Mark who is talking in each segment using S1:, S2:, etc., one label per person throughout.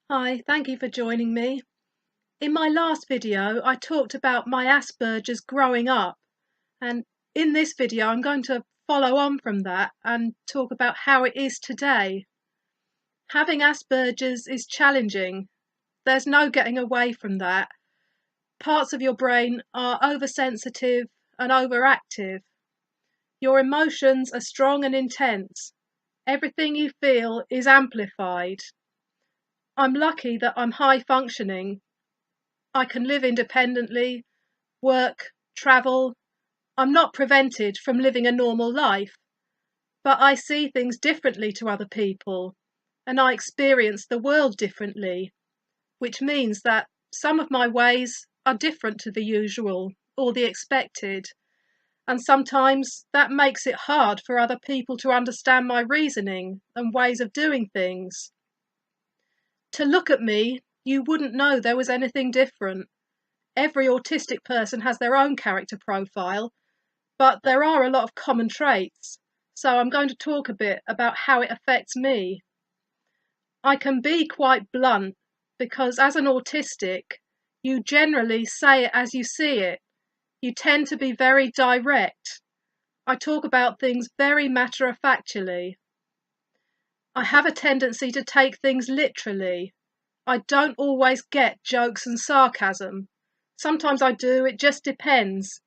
S1: Hi, thank you for joining me. In my last video, I talked about my Asperger's growing up, and in this video, I'm going to follow on from that and talk about how it is today. Having Asperger's is challenging. There's no getting away from that. Parts of your brain are oversensitive and overactive. Your emotions are strong and intense. Everything you feel is amplified. I'm lucky that I'm high functioning. I can live independently, work, travel. I'm not prevented from living a normal life, but I see things differently to other people, and I experience the world differently, which means that some of my ways are different to the usual or the expected, and sometimes that makes it hard for other people to understand my reasoning and ways of doing things. To look at me, you wouldn't know there was anything different. Every autistic person has their own character profile, but there are a lot of common traits. So I'm going to talk a bit about how it affects me. I can be quite blunt because as an autistic, you generally say it as you see it. You tend to be very direct. I talk about things very matter-of-factly. I have a tendency to take things literally. I don't always get jokes and sarcasm. Sometimes I do, it just depends.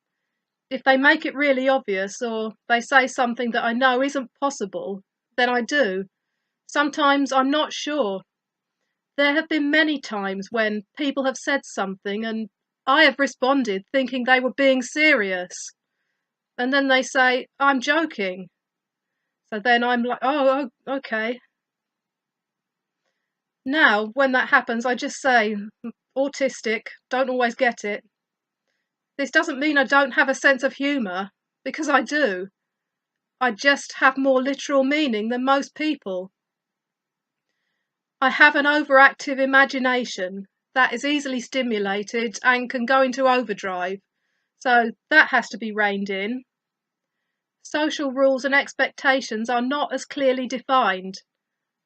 S1: If they make it really obvious or they say something that I know isn't possible, then I do. Sometimes I'm not sure. There have been many times when people have said something and I have responded thinking they were being serious. And then they say, I'm joking. So then I'm like, okay. Now, when that happens, I just say, autistic, don't always get it. This doesn't mean I don't have a sense of humour, because I do. I just have more literal meaning than most people. I have an overactive imagination that is easily stimulated and can go into overdrive, so that has to be reined in. Social rules and expectations are not as clearly defined.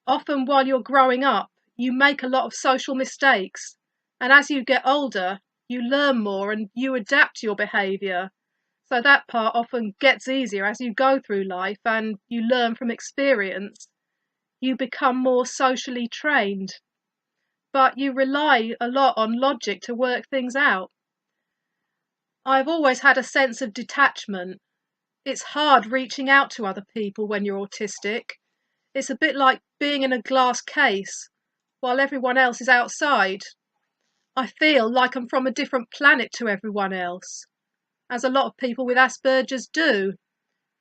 S1: Often while you're growing up, you make a lot of social mistakes, and as you get older, you learn more and you adapt your behaviour. So that part often gets easier as you go through life and you learn from experience. You become more socially trained, but you rely a lot on logic to work things out. I've always had a sense of detachment. It's hard reaching out to other people when you're autistic. It's a bit like being in a glass case while everyone else is outside. I feel like I'm from a different planet to everyone else, as a lot of people with Asperger's do.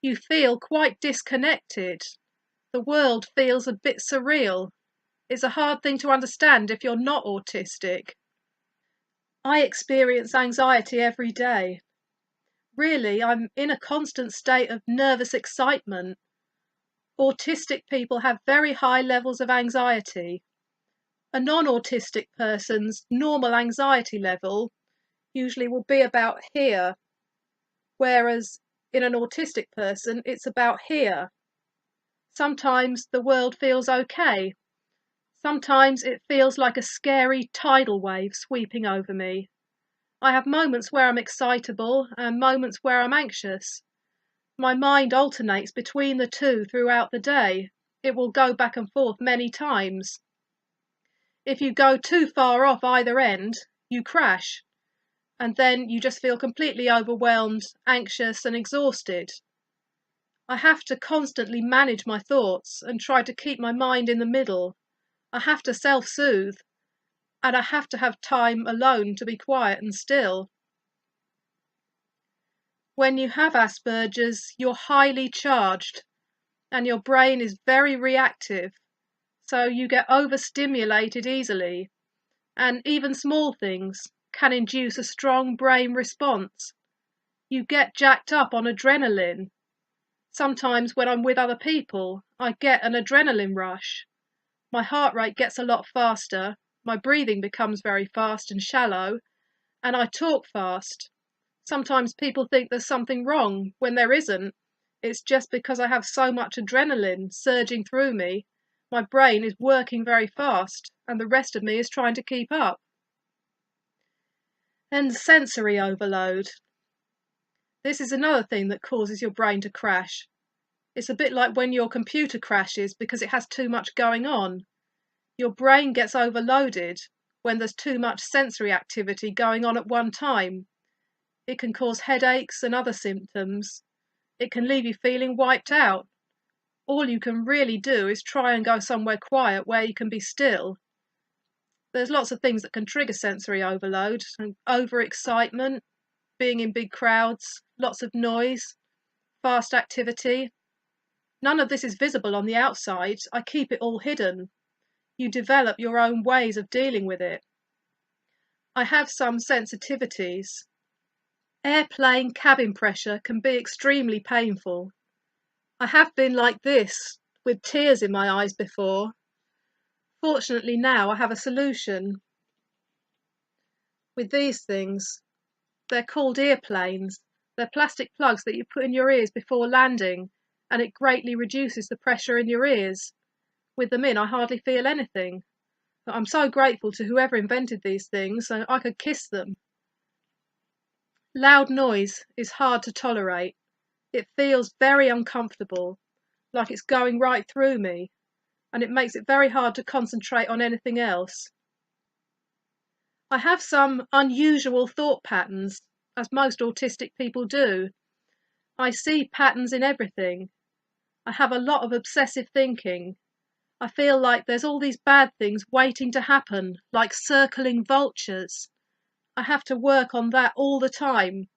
S1: You feel quite disconnected. The world feels a bit surreal. It's a hard thing to understand if you're not autistic. I experience anxiety every day. Really, I'm in a constant state of nervous excitement. Autistic people have very high levels of anxiety. A non-autistic person's normal anxiety level usually will be about here, whereas in an autistic person, it's about here. Sometimes the world feels okay. Sometimes it feels like a scary tidal wave sweeping over me. I have moments where I'm excitable and moments where I'm anxious. My mind alternates between the two throughout the day. It will go back and forth many times. If you go too far off either end, you crash, and then you just feel completely overwhelmed, anxious and exhausted. I have to constantly manage my thoughts and try to keep my mind in the middle. I have to self-soothe, and I have to have time alone to be quiet and still. When you have Asperger's, you're highly charged and your brain is very reactive, so you get overstimulated easily, and even small things can induce a strong brain response. You get jacked up on adrenaline. Sometimes when I'm with other people, I get an adrenaline rush. My heart rate gets a lot faster, my breathing becomes very fast and shallow, and I talk fast. Sometimes people think there's something wrong when there isn't. It's just because I have so much adrenaline surging through me. My brain is working very fast, and the rest of me is trying to keep up. And sensory overload. This is another thing that causes your brain to crash. It's a bit like when your computer crashes because it has too much going on. Your brain gets overloaded when there's too much sensory activity going on at one time. It can cause headaches and other symptoms. It can leave you feeling wiped out. All you can really do is try and go somewhere quiet where you can be still. There's lots of things that can trigger sensory overload, overexcitement, being in big crowds, lots of noise, fast activity. None of this is visible on the outside. I keep it all hidden. You develop your own ways of dealing with it. I have some sensitivities. Airplane cabin pressure can be extremely painful. I have been like this, with tears in my eyes before. Fortunately now I have a solution. With these things, they're called earplanes. They're plastic plugs that you put in your ears before landing, and it greatly reduces the pressure in your ears. With them in, I hardly feel anything. But I'm so grateful to whoever invented these things, so I could kiss them. Loud noise is hard to tolerate. It feels very uncomfortable, like it's going right through me, and it makes it very hard to concentrate on anything else. I have some unusual thought patterns, as most autistic people do. I see patterns in everything. I have a lot of obsessive thinking. I feel like there's all these bad things waiting to happen, like circling vultures. I have to work on that all the time.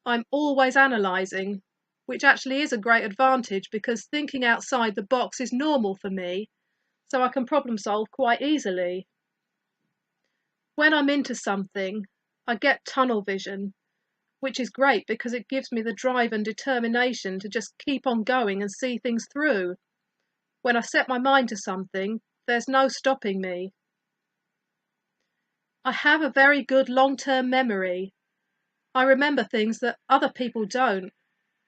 S1: I'm always analysing, which actually is a great advantage because thinking outside the box is normal for me, so I can problem solve quite easily. When I'm into something, I get tunnel vision, which is great because it gives me the drive and determination to just keep on going and see things through. When I set my mind to something, there's no stopping me. I have a very good long-term memory. I remember things that other people don't.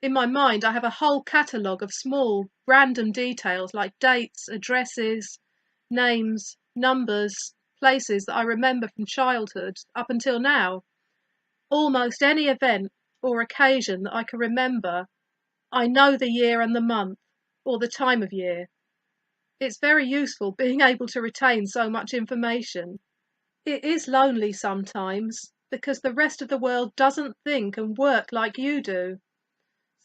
S1: In my mind, I have a whole catalogue of small, random details like dates, addresses, names, numbers, places that I remember from childhood up until now. Almost any event or occasion that I can remember, I know the year and the month, or the time of year. It's very useful being able to retain so much information. It is lonely sometimes, because the rest of the world doesn't think and work like you do.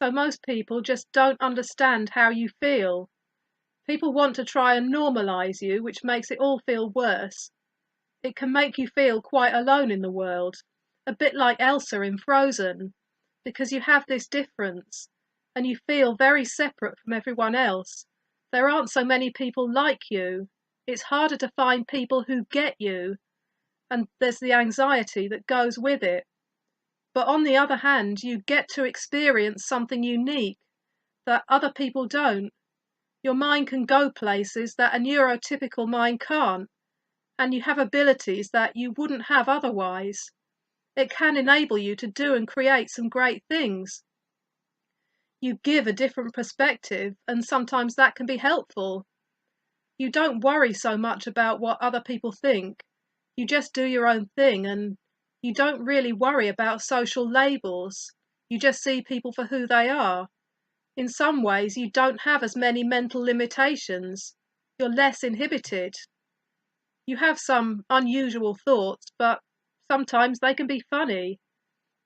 S1: So most people just don't understand how you feel. People want to try and normalise you, which makes it all feel worse. It can make you feel quite alone in the world, a bit like Elsa in Frozen, because you have this difference, and you feel very separate from everyone else. There aren't so many people like you. It's harder to find people who get you, and there's the anxiety that goes with it. But on the other hand, you get to experience something unique that other people don't. Your mind can go places that a neurotypical mind can't, and you have abilities that you wouldn't have otherwise. It can enable you to do and create some great things. You give a different perspective, and sometimes that can be helpful. You don't worry so much about what other people think. You just do your own thing, and you don't really worry about social labels. You just see people for who they are. In some ways, you don't have as many mental limitations. You're less inhibited. You have some unusual thoughts, but sometimes they can be funny.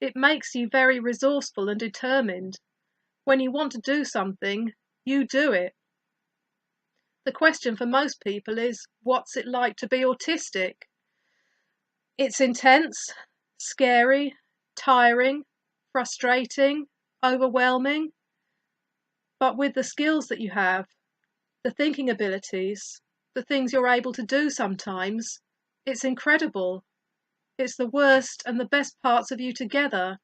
S1: It makes you very resourceful and determined. When you want to do something, you do it. The question for most people is, what's it like to be autistic? It's intense, scary, tiring, frustrating, overwhelming. But with the skills that you have, the thinking abilities, the things you're able to do sometimes, it's incredible. It's the worst and the best parts of you together.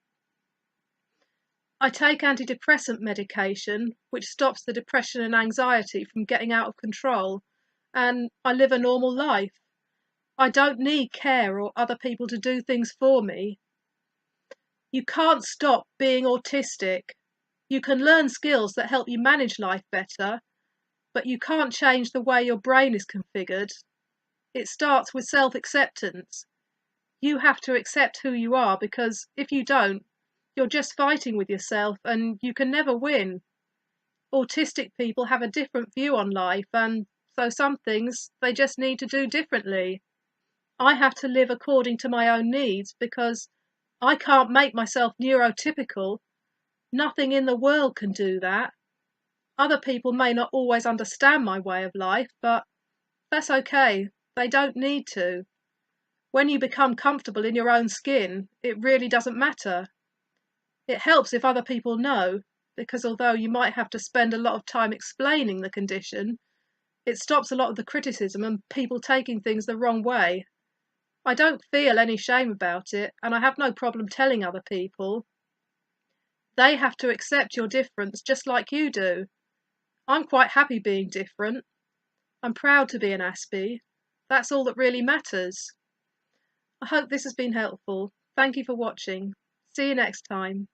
S1: I take antidepressant medication, which stops the depression and anxiety from getting out of control, and I live a normal life. I don't need care or other people to do things for me. You can't stop being autistic. You can learn skills that help you manage life better, but you can't change the way your brain is configured. It starts with self-acceptance. You have to accept who you are, because if you don't, you're just fighting with yourself and you can never win. Autistic people have a different view on life, and so some things they just need to do differently. I have to live according to my own needs because I can't make myself neurotypical. Nothing in the world can do that. Other people may not always understand my way of life, but that's okay. They don't need to. When you become comfortable in your own skin, it really doesn't matter. It helps if other people know, because although you might have to spend a lot of time explaining the condition, it stops a lot of the criticism and people taking things the wrong way. I don't feel any shame about it, and I have no problem telling other people. They have to accept your difference just like you do. I'm quite happy being different. I'm proud to be an Aspie. That's all that really matters. I hope this has been helpful. Thank you for watching. See you next time.